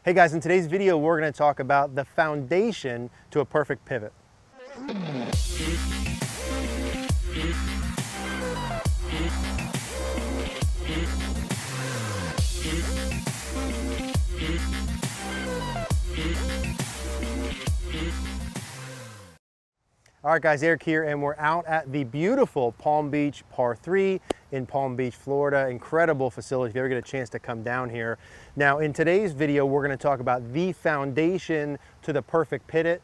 Hey guys, in today's video, we're going to talk about the foundation to a perfect pivot. All right guys, Eric here, and we're out at the beautiful Palm Beach Par 3 in Palm Beach, Florida. Incredible facility if you ever get a chance to come down here. Now in today's video, we're going to talk about the foundation to the perfect pivot,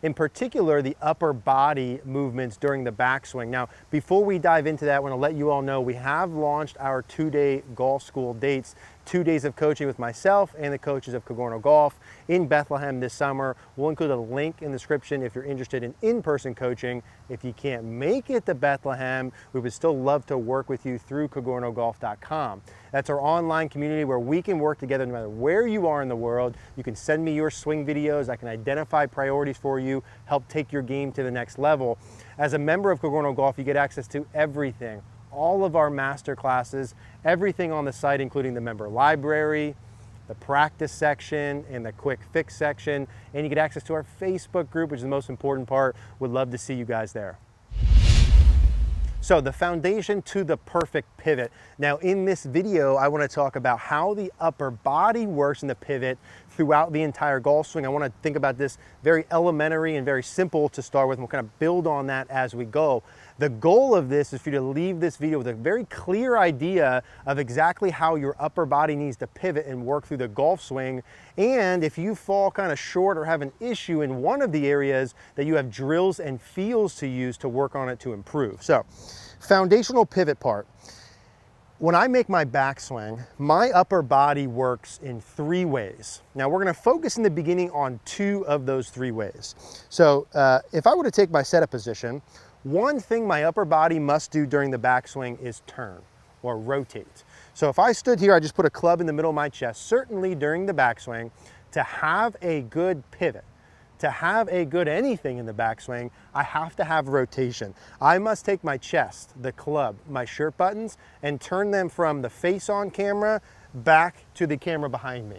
in particular the upper body movements during the backswing. Now before we dive into that, I want to let you all know we have launched our 2-day golf school dates. 2 days of coaching with myself and the coaches of Cogorno Golf in Bethlehem this summer. We'll include a link in the description if you're interested in in-person coaching. If you can't make it to Bethlehem, we would still love to work with you through CogornoGolf.com. That's our online community where we can work together no matter where you are in the world. You can send me your swing videos. I can identify priorities for you, help take your game to the next level. As a member of Cogorno Golf, you get access to everything. All of our master classes, everything on the site, including the member library, the practice section, and the quick fix section. And you get access to our Facebook group, which is the most important part. Would love to see you guys there. So the foundation to the perfect pivot. Now in this video, I want to talk about how the upper body works in the pivot throughout the entire golf swing. I want to think about this very elementary and very simple to start with, and we'll kind of build on that as we go. The goal of this is for you to leave this video with a very clear idea of exactly how your upper body needs to pivot and work through the golf swing. And if you fall kind of short or have an issue in one of the areas, that you have drills and feels to use to work on it to improve. So, foundational pivot part. When I make my backswing, my upper body works in 3 ways. Now we're going to focus in the beginning on 2 of those 3 ways. So if I were to take my setup position, one thing my upper body must do during the backswing is turn or rotate. So if I stood here, I just put a club in the middle of my chest, certainly during the backswing, to have a good pivot, to have a good anything in the backswing, I have to have rotation. I must take my chest, the club, my shirt buttons, and turn them from the face-on camera back to the camera behind me.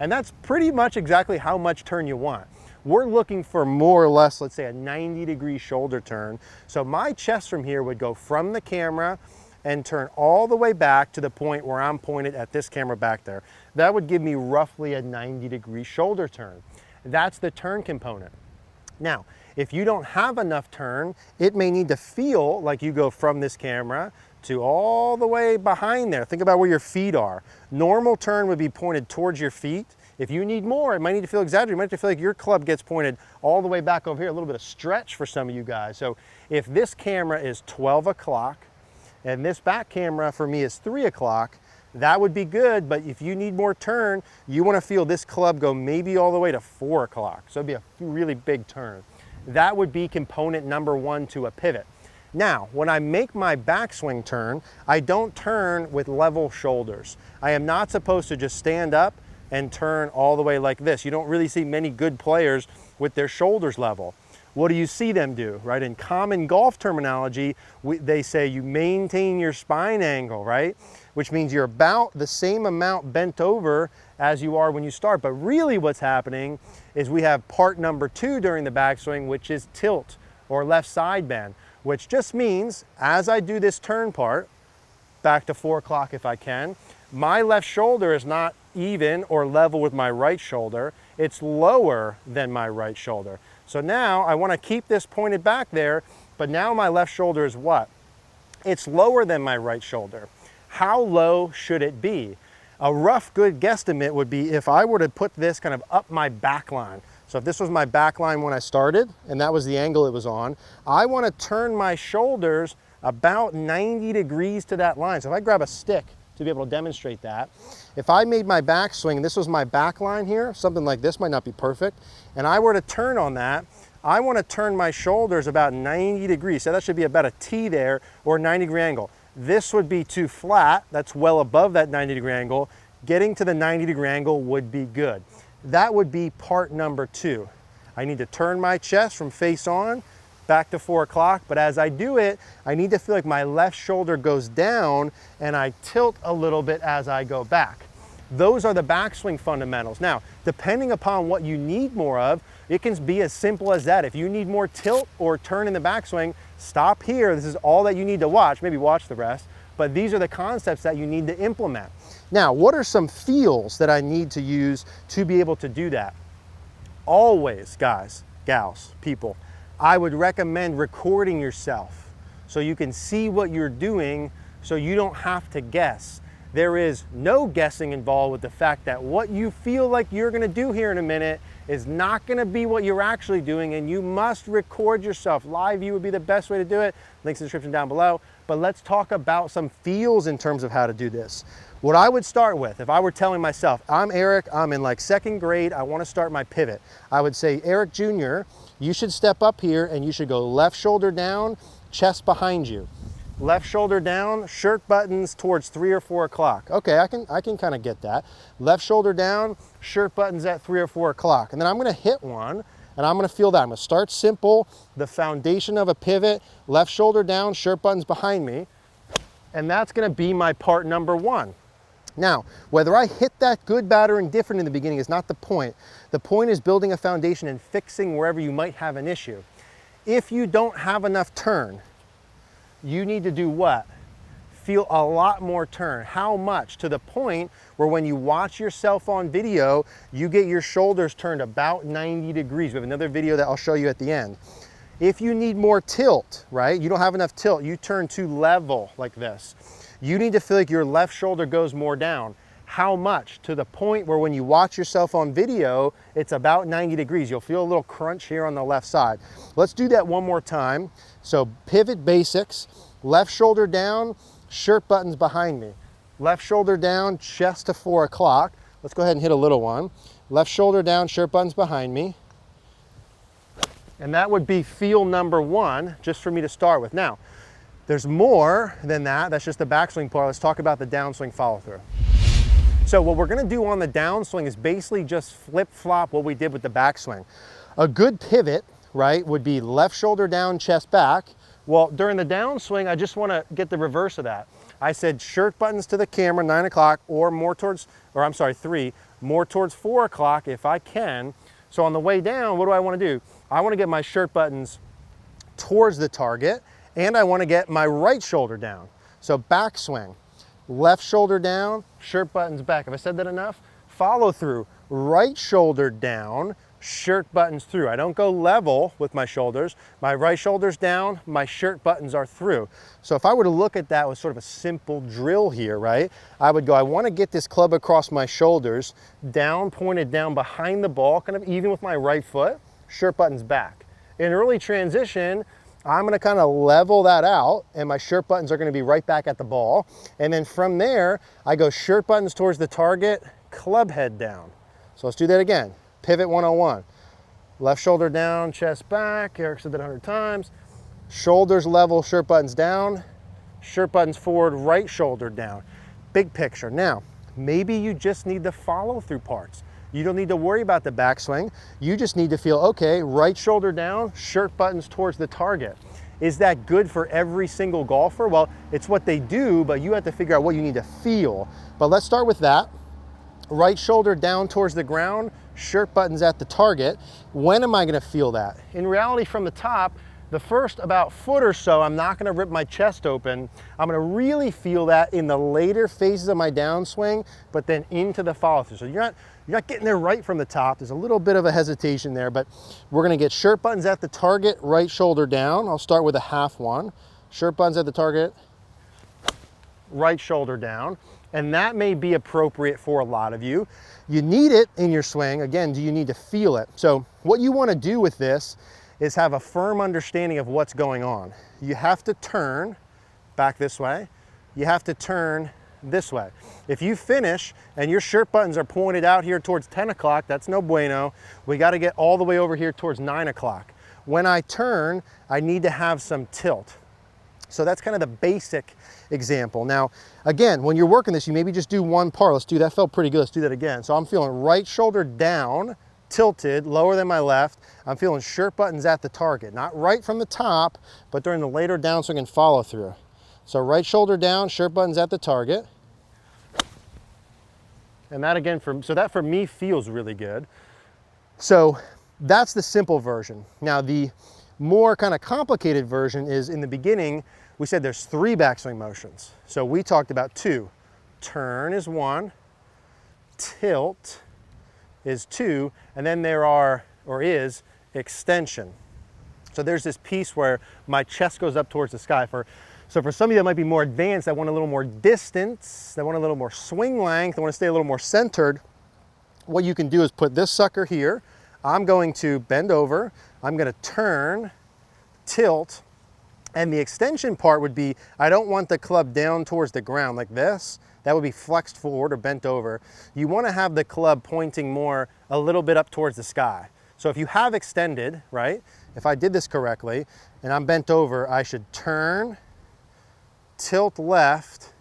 And that's pretty much exactly how much turn you want. We're looking for more or less, let's say a 90-degree shoulder turn. So my chest from here would go from the camera and turn all the way back to the point where I'm pointed at this camera back there. That would give me roughly a 90-degree shoulder turn. That's the turn component. Now, if you don't have enough turn, it may need to feel like you go from this camera to all the way behind there. Think about where your feet are. Normal turn would be pointed towards your feet. If you need more, it might need to feel exaggerated. You might need to feel like your club gets pointed all the way back over here, a little bit of stretch for some of you guys. So if this camera is 12 o'clock and this back camera for me is 3 o'clock, that would be good, but if you need more turn, you want to feel this club go maybe all the way to 4 o'clock. So it'd be a really big turn. That would be component number 1 to a pivot. Now, when I make my backswing turn, I don't turn with level shoulders. I am not supposed to just stand up and turn all the way like this. You don't really see many good players with their shoulders level. What do you see them do, right? In common golf terminology, they say you maintain your spine angle, right? Which means you're about the same amount bent over as you are when you start. But really what's happening is we have part number 2 during the backswing, which is tilt or left side bend, which just means as I do this turn part, back to 4 o'clock if I can, my left shoulder is not even or level with my right shoulder. It's lower than my right shoulder. So now I want to keep this pointed back there, but now my left shoulder is what? It's lower than my right shoulder. How low should it be? A rough good guesstimate would be if I were to put this kind of up my back line. So if this was my back line when I started, and that was the angle it was on, I want to turn my shoulders about 90 degrees to that line. So if I grab a stick to be able to demonstrate that, if I made my backswing, and this was my back line here, something like this might not be perfect, and I were to turn on that, I want to turn my shoulders about 90 degrees. So that should be about a T there, or a 90-degree angle. This would be too flat. That's well above that 90-degree angle. Getting to the 90-degree angle would be good. That would be part number 2. I need to turn my chest from face on back to 4 o'clock, but as I do it, I need to feel like my left shoulder goes down and I tilt a little bit as I go back. Those are the backswing fundamentals. Now, depending upon what you need more of, it can be as simple as that. If you need more tilt or turn in the backswing, stop here. This is all that you need to watch. Maybe watch the rest, but these are the concepts that you need to implement. Now, what are some feels that I need to use to be able to do that? Always, guys, gals, people, I would recommend recording yourself so you can see what you're doing so you don't have to guess. There is no guessing involved with the fact that what you feel like you're gonna do here in a minute is not gonna be what you're actually doing, and you must record yourself. Live view would be the best way to do it. Links in the description down below. But let's talk about some feels in terms of how to do this. What I would start with, if I were telling myself, I'm Eric, I'm in like 2nd grade, I wanna start my pivot. I would say, Eric Jr., you should step up here and you should go left shoulder down, chest behind you. Left shoulder down, shirt buttons towards 3 or 4 o'clock. Okay, I can kind of get that. Left shoulder down, shirt buttons at 3 or 4 o'clock. And then I'm gonna hit one, and I'm gonna feel that. I'm gonna start simple, the foundation of a pivot, left shoulder down, shirt buttons behind me, and that's gonna be my part number 1. Now, whether I hit that good, bad, or indifferent in the beginning is not the point. The point is building a foundation and fixing wherever you might have an issue. If you don't have enough turn, you need to do what? Feel a lot more turn. How much? To the point where when you watch yourself on video, you get your shoulders turned about 90 degrees. We have another video that I'll show you at the end. If you need more tilt, right? You don't have enough tilt, you turn to level like this. You need to feel like your left shoulder goes more down. How much? To the point where when you watch yourself on video, it's about 90 degrees. You'll feel a little crunch here on the left side. Let's do that one more time. So pivot basics, left shoulder down, shirt buttons behind me. Left shoulder down, chest to 4 o'clock. Let's go ahead and hit a little one. Left shoulder down, shirt buttons behind me. And that would be feel number 1, just for me to start with. Now, there's more than that. That's just the backswing part. Let's talk about the downswing follow through. So what we're gonna do on the downswing is basically just flip-flop what we did with the backswing. A good pivot, right, would be left shoulder down, chest back. Well, during the downswing, I just wanna get the reverse of that. I said shirt buttons to the camera, 9 o'clock, or more towards, or I'm sorry, 3, more towards 4 o'clock if I can. So on the way down, what do I wanna do? I wanna get my shirt buttons towards the target, and I wanna get my right shoulder down. So backswing. Left shoulder down, shirt buttons back. Have I said that enough? Follow through, right shoulder down, shirt buttons through. I don't go level with my shoulders. My right shoulder's down, my shirt buttons are through. So if I were to look at that with sort of a simple drill here, right? I would go, I want to get this club across my shoulders, down, pointed down behind the ball, kind of even with my right foot, shirt buttons back. In early transition, I'm gonna kind of level that out, and my shirt buttons are gonna be right back at the ball. And then from there, I go shirt buttons towards the target, club head down. So let's do that again. Pivot 101. Left shoulder down, chest back. Eric said that 100 times. Shoulders level, shirt buttons down. Shirt buttons forward, right shoulder down. Big picture. Now, maybe you just need the follow through parts. You don't need to worry about the backswing. You just need to feel, okay, right shoulder down, shirt buttons towards the target. Is that good for every single golfer? Well, it's what they do, but you have to figure out what you need to feel. But let's start with that. Right shoulder down towards the ground, shirt buttons at the target. When am I gonna feel that? In reality, from the top, the first about foot or so, I'm not gonna rip my chest open. I'm gonna really feel that in the later phases of my downswing, but then into the follow through. So you're not getting there right from the top. There's a little bit of a hesitation there, but we're gonna get shirt buttons at the target, right shoulder down. I'll start with a half one. Shirt buttons at the target, right shoulder down. And that may be appropriate for a lot of you. You need it in your swing. Again, do you need to feel it? So what you wanna do with this is have a firm understanding of what's going on. You have to turn back this way. You have to turn this way. If you finish and your shirt buttons are pointed out here towards 10 o'clock, that's no bueno. We got to get all the way over here towards 9 o'clock. When I turn, I need to have some tilt. So that's kind of the basic example. Now, again, when you're working this, you maybe just do one part. Let's do that. Felt pretty good. Let's do that again. So I'm feeling right shoulder down, tilted, lower than my left. I'm feeling shirt buttons at the target, not right from the top, but during the later downswing and follow through. So right shoulder down, shirt buttons at the target. And that again, so that for me feels really good. So that's the simple version. Now the more kind of complicated version is in the beginning, we said there's 3 backswing motions. So we talked about 2. Turn is 1, tilt is 2, and then there is extension. So there's this piece where my chest goes up towards the sky. So for some of you that might be more advanced, that want a little more distance, that want a little more swing length, that want to stay a little more centered, what you can do is put this sucker here. I'm going to bend over, I'm going to turn, tilt, and the extension part would be, I don't want the club down towards the ground like this. That would be flexed forward or bent over. You want to have the club pointing more a little bit up towards the sky. So if you have extended, right, if I did this correctly and I'm bent over, I should turn, tilt left,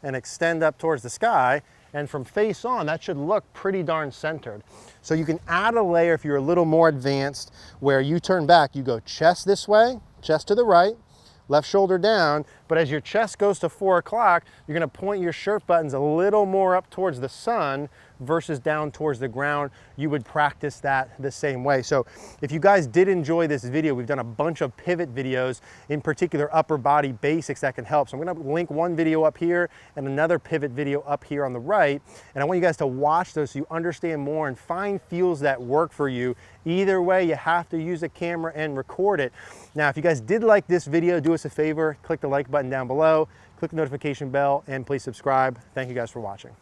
and extend up towards the sky. And from face on, that should look pretty darn centered. So you can add a layer if you're a little more advanced, where you turn back, you go chest this way, chest to the right, left shoulder down, but as your chest goes to 4 o'clock, you're gonna point your shirt buttons a little more up towards the sun versus down towards the ground. You would practice that the same way. So if you guys did enjoy this video, we've done a bunch of pivot videos, in particular upper body basics that can help. So I'm gonna link one video up here and another pivot video up here on the right. And I want you guys to watch those so you understand more and find feels that work for you. Either way, you have to use a camera and record it. Now, if you guys did like this video, do us a favor, click the like button down below, click the notification bell, and please subscribe. Thank you guys for watching.